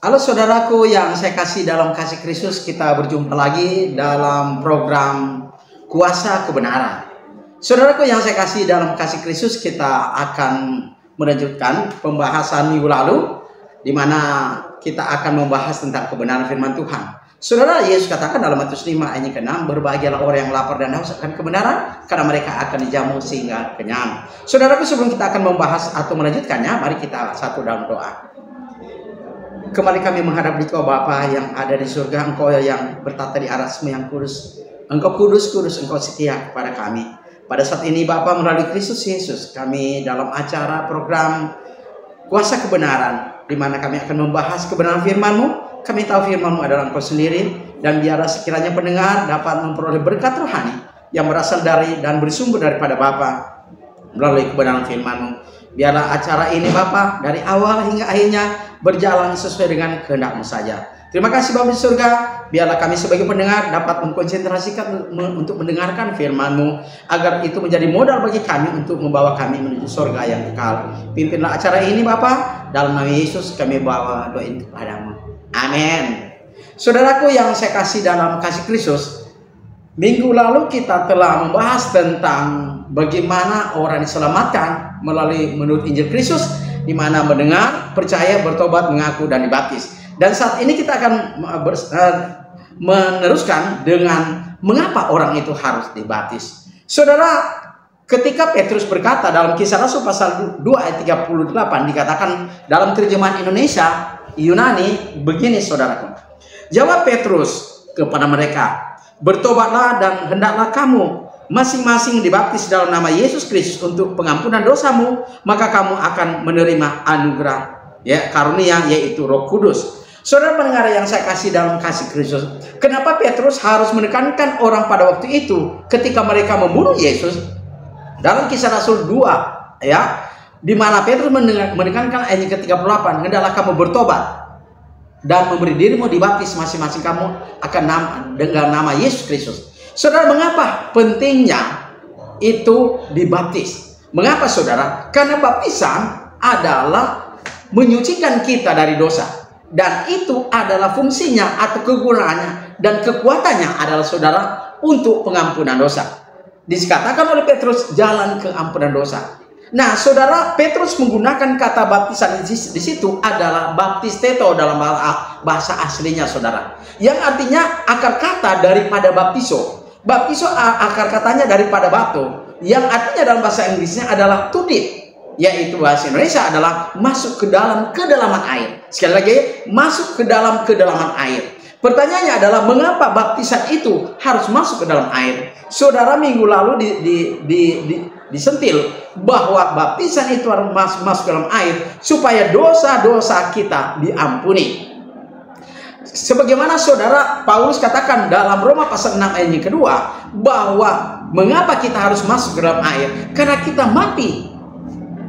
Halo saudaraku yang saya kasih dalam kasih Kristus, kita berjumpa lagi dalam program Kuasa Kebenaran. Saudaraku yang saya kasih dalam kasih Kristus, kita akan melanjutkan pembahasan minggu lalu, di mana kita akan membahas tentang kebenaran firman Tuhan. Saudara, Yesus katakan dalam Matius 5 ayat ke-6, berbahagialah orang yang lapar dan haus akan kebenaran, karena mereka akan dijamu sehingga kenyang. Saudaraku, sebelum kita akan membahas atau melanjutkannya, mari kita satu dalam doa. Kembali kami menghadap Dikau Bapa yang ada di surga, Engkau yang bertata di atasmu yang kudus. Engkau kudus, kudus, Engkau setia kepada kami. Pada saat ini Bapa, melalui Kristus Yesus, kami dalam acara program Kuasa Kebenaran, di mana kami akan membahas kebenaran firman-Mu. Kami tahu firman-Mu adalah Engkau sendiri, dan biarlah sekiranya pendengar dapat memperoleh berkat rohani yang berasal dari dan bersumber daripada Bapa melalui kebenaran firman-Mu. Biarlah acara ini Bapa dari awal hingga akhirnya berjalan sesuai dengan kehendak-Mu saja. Terima kasih Bapa di surga. Biarlah kami sebagai pendengar dapat mengkonsentrasikan untuk mendengarkan firman-Mu, agar itu menjadi modal bagi kami untuk membawa kami menuju surga yang kekal. Pimpinlah acara ini Bapa, dalam nama Yesus kami bawa doa ini kepadamu. Amin. Saudaraku yang saya kasih dalam kasih Kristus, minggu lalu kita telah membahas tentang bagaimana orang diselamatkan melalui menurut Injil Kristus, di mana mendengar, percaya, bertobat, mengaku, dan dibaptis. Dan saat ini kita akan meneruskan dengan mengapa orang itu harus dibaptis. Saudara, ketika Petrus berkata dalam Kisah Rasul pasal 2 ayat 38, dikatakan dalam terjemahan Indonesia Yunani begini saudaraku. Jawab Petrus kepada mereka, bertobatlah dan hendaklah kamu masing-masing dibaptis dalam nama Yesus Kristus untuk pengampunan dosamu, maka kamu akan menerima anugerah karunia, yaitu Roh Kudus. Saudara pendengar yang saya kasih dalam kasih Kristus, kenapa Petrus harus menekankan orang pada waktu itu ketika mereka membunuh Yesus? Dalam Kisah Rasul 2 di mana Petrus menekankan ayat ke-38, hendaklah kamu bertobat dan memberi dirimu dibaptis masing-masing kamu akan dengan nama Yesus Kristus. Saudara, mengapa pentingnya itu dibaptis? Mengapa saudara? Karena baptisan adalah menyucikan kita dari dosa. Dan itu adalah fungsinya atau kegunaannya dan kekuatannya adalah saudara untuk pengampunan dosa. Dikatakan oleh Petrus jalan keampunan dosa. Nah saudara, Petrus menggunakan kata baptisan di situ adalah baptisteto dalam bahasa aslinya saudara. Yang artinya akar kata daripada baptiso. Baptiso akar katanya daripada bapto, yang artinya dalam bahasa Inggrisnya adalah to dip, yaitu bahasa Indonesia adalah masuk ke dalam kedalaman air. Sekali lagi, masuk ke dalam kedalaman air. Pertanyaannya adalah mengapa baptisan itu harus masuk ke dalam air? Saudara, minggu lalu disentil bahwa baptisan itu harus masuk ke dalam air supaya dosa-dosa kita diampuni. Sebagaimana saudara Paulus katakan dalam Roma pasal 6 ayat yang kedua, bahwa mengapa kita harus masuk ke dalam air? Karena kita mati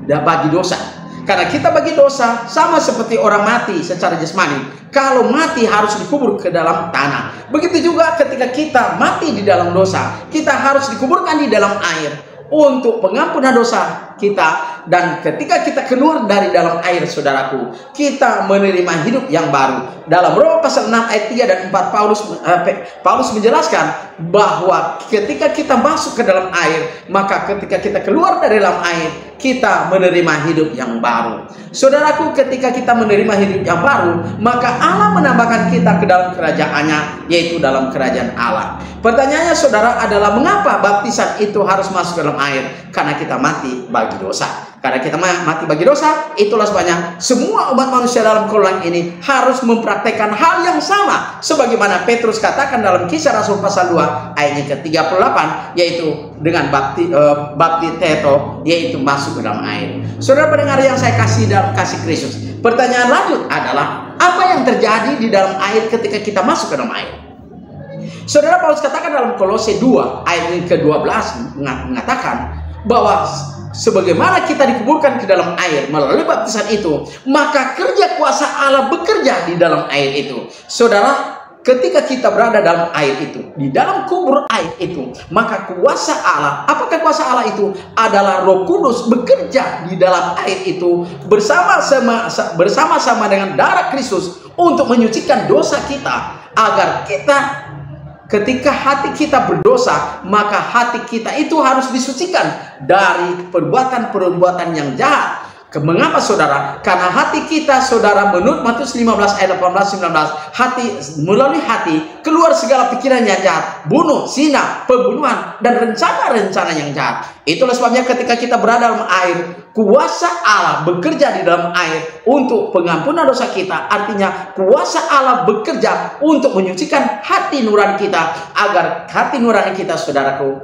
bagi dosa. Karena kita bagi dosa sama seperti orang mati secara jasmani. Kalau mati harus dikubur ke dalam tanah. Begitu juga ketika kita mati di dalam dosa, kita harus dikuburkan di dalam air untuk pengampunan dosa kita. Dan ketika kita keluar dari dalam air saudaraku, kita menerima hidup yang baru. Dalam Roma pasal 6 ayat 3 dan 4 Paulus menjelaskan bahwa ketika kita masuk ke dalam air, maka ketika kita keluar dari dalam air, kita menerima hidup yang baru. Saudaraku, ketika kita menerima hidup yang baru, maka Allah menambahkan kita ke dalam kerajaannya, yaitu dalam kerajaan Allah. Pertanyaannya saudara adalah mengapa baptisan itu harus masuk ke dalam air? Karena kita mati bagi dosa. Karena kita mati bagi dosa, itulah sebabnya semua umat manusia dalam kolam ini harus mempraktekkan hal yang sama. Sebagaimana Petrus katakan dalam Kisah Rasul pasal 2 ayatnya ke-38, yaitu dengan baptiteto, yaitu masuk ke dalam air. Saudara pendengar yang saya kasih dalam kasih Kristus, pertanyaan lanjut adalah apa yang terjadi di dalam air ketika kita masuk ke dalam air? Saudara, Paulus katakan dalam Kolose 2 ayat ke-12 mengatakan bahwa sebagaimana kita dikuburkan ke dalam air melalui baptisan itu, maka kerja kuasa Allah bekerja di dalam air itu. Saudara, ketika kita berada dalam air itu, di dalam kubur air itu, maka kuasa Allah, apakah kuasa Allah itu? Adalah Roh Kudus bekerja di dalam air itu bersama-sama dengan darah Kristus untuk menyucikan dosa kita, agar kita, ketika hati kita berdosa, maka hati kita itu harus disucikan dari perbuatan-perbuatan yang jahat. Mengapa saudara? Karena hati kita, saudara, menurut Matius 15 ayat 18-19, melalui hati keluar segala pikiran yang jahat, bunuh, zina, pembunuhan, dan rencana-rencana yang jahat. Itulah sebabnya ketika kita berada dalam air, kuasa Allah bekerja di dalam air untuk pengampunan dosa kita. Artinya kuasa Allah bekerja untuk menyucikan hati nurani kita, agar hati nurani kita, saudaraku,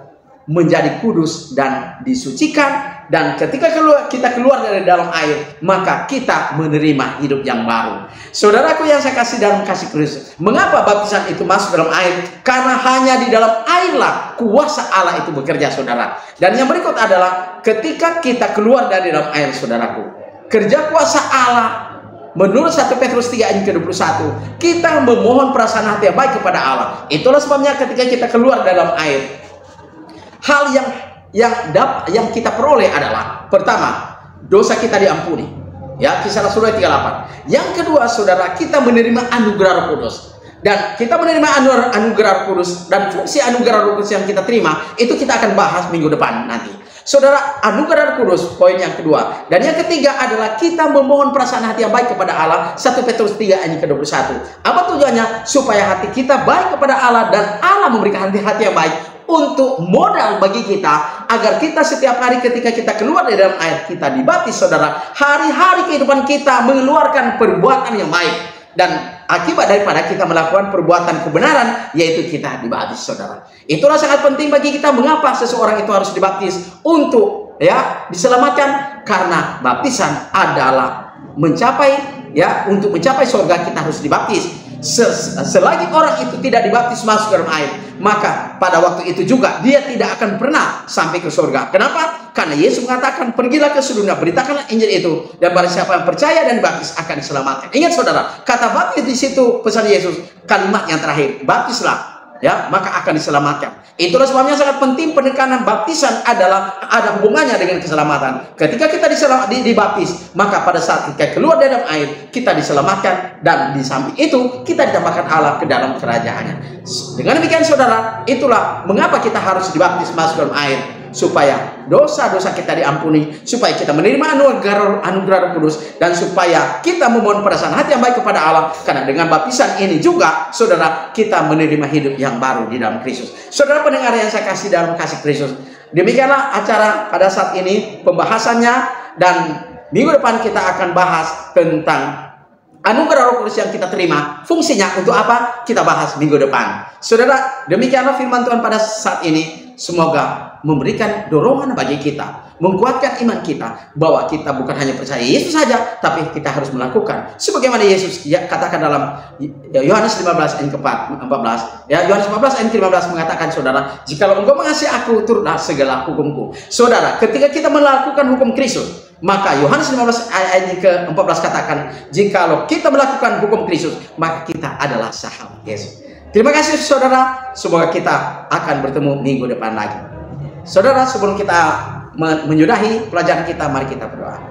menjadi kudus dan disucikan. Dan ketika kita keluar dari dalam air, maka kita menerima hidup yang baru. Saudaraku yang saya kasih dalam kasih Kristus, mengapa baptisan itu masuk dalam air? Karena hanya di dalam airlah kuasa Allah itu bekerja, saudara. Dan yang berikut adalah ketika kita keluar dari dalam air, saudaraku, kerja kuasa Allah menurut 1 Petrus 3 ayat ke-21, kita memohon perasaan hati yang baik kepada Allah. Itulah sebabnya ketika kita keluar dalam air, hal yang kita peroleh adalah, pertama, dosa kita diampuni, ya, Kisah Rasul 38. Yang kedua, saudara, kita menerima anugerah Roh Kudus. Dan kita menerima anugerah Roh Kudus, dan fungsi anugerah Roh Kudus yang kita terima itu kita akan bahas minggu depan nanti. Saudara, anugerah Roh Kudus, poin yang kedua. Dan yang ketiga adalah kita memohon perasaan hati yang baik kepada Allah. 1 Petrus 3 ayat ke-21. Apa tujuannya? Supaya hati kita baik kepada Allah, dan Allah memberikan hati yang baik untuk modal bagi kita, agar kita setiap hari ketika kita keluar dari dalam air, kita dibaptis, saudara. Hari-hari kehidupan kita mengeluarkan perbuatan yang baik, dan akibat daripada kita melakukan perbuatan kebenaran, yaitu kita dibaptis, saudara. Itulah sangat penting bagi kita. Mengapa seseorang itu harus dibaptis? Untuk diselamatkan. Karena baptisan adalah untuk mencapai surga, kita harus dibaptis. Selagi orang itu tidak dibaptis masuk ke dalam air, maka pada waktu itu juga dia tidak akan pernah sampai ke surga. Kenapa? Karena Yesus mengatakan, pergilah ke seluruh dunia, beritakanlah Injil itu, dan barang siapa yang percaya dan dibaptis akan diselamatkan. Ingat, saudara, kata baptis di situ pesan Yesus, kalimat yang terakhir, baptislah, maka akan diselamatkan. Itulah sebabnya sangat penting penekanan baptisan ada hubungannya dengan keselamatan. Ketika kita dibaptis, maka pada saat kita keluar dari dalam air, kita diselamatkan, dan di samping itu kita ditambahkan Allah ke dalam kerajaannya. Dengan demikian, saudara, itulah mengapa kita harus dibaptis masuk dalam air, supaya dosa-dosa kita diampuni, supaya kita menerima anugerah Roh Kudus, dan supaya kita memohon perasaan hati yang baik kepada Allah. Karena dengan baptisan ini juga, saudara, kita menerima hidup yang baru di dalam Kristus. Saudara pendengar yang saya kasih dalam kasih Kristus, demikianlah acara pada saat ini pembahasannya, dan minggu depan kita akan bahas tentang anugerah Roh Kudus yang kita terima. Fungsinya untuk apa? Kita bahas minggu depan. Saudara, demikianlah firman Tuhan pada saat ini. Semoga memberikan dorongan bagi kita, menguatkan iman kita, bahwa kita bukan hanya percaya Yesus saja, tapi kita harus melakukan sebagaimana Yesus katakan dalam Yohanes 15 ayat 14. Yohanes 15 ayat 15 mengatakan, saudara, jikalau engkau mengasihi aku, turutlah segala hukumku. Saudara, ketika kita melakukan hukum Kristus, maka Yohanes 15 ayat ke-14 katakan, jikalau kita melakukan hukum Kristus, maka kita adalah sahabat Yesus. Terima kasih, saudara. Semoga kita akan bertemu minggu depan lagi. Saudara, sebelum kita menyudahi pelajaran kita, mari kita berdoa.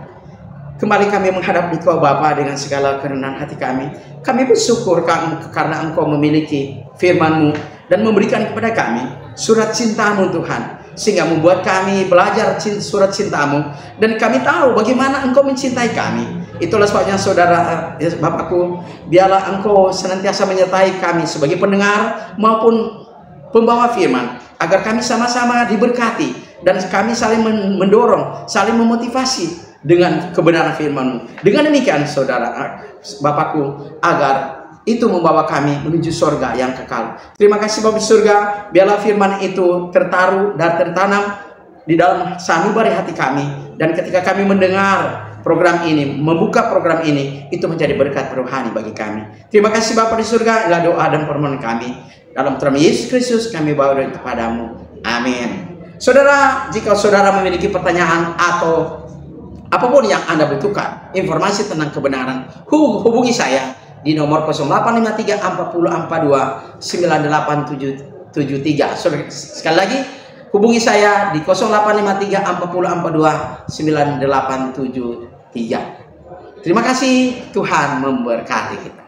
Kembali kami menghadap Engkau Bapa dengan segala kerendahan hati kami. Kami bersyukur karena Engkau memiliki firman-Mu dan memberikan kepada kami surat cinta-Mu, Tuhan, sehingga membuat kami belajar surat cinta-Mu, dan kami tahu bagaimana Engkau mencintai kami. Itulah sebabnya, saudara, Bapakku, biarlah Engkau senantiasa menyertai kami sebagai pendengar maupun pembawa firman, agar kami sama-sama diberkati, dan kami saling mendorong, saling memotivasi dengan kebenaran firman-Mu. Dengan demikian, saudara, Bapakku, agar itu membawa kami menuju surga yang kekal. Terima kasih, Bapa di surga. Biarlah firman itu tertaruh dan tertanam di dalam sanubari hati kami, dan ketika kami mendengar program ini, membuka program ini, itu menjadi berkat rohani bagi kami. Terima kasih, Bapa di surga. Inilah doa dan permohonan kami. Dalam nama Yesus Kristus kami bawa doa kepadamu. Amin. Saudara, jika saudara memiliki pertanyaan atau apapun yang Anda butuhkan, informasi tentang kebenaran, hubungi saya di nomor 0853 40 42 9873. Sekali lagi hubungi saya di 0853 40 42 9873. Terima kasih, Tuhan memberkati kita.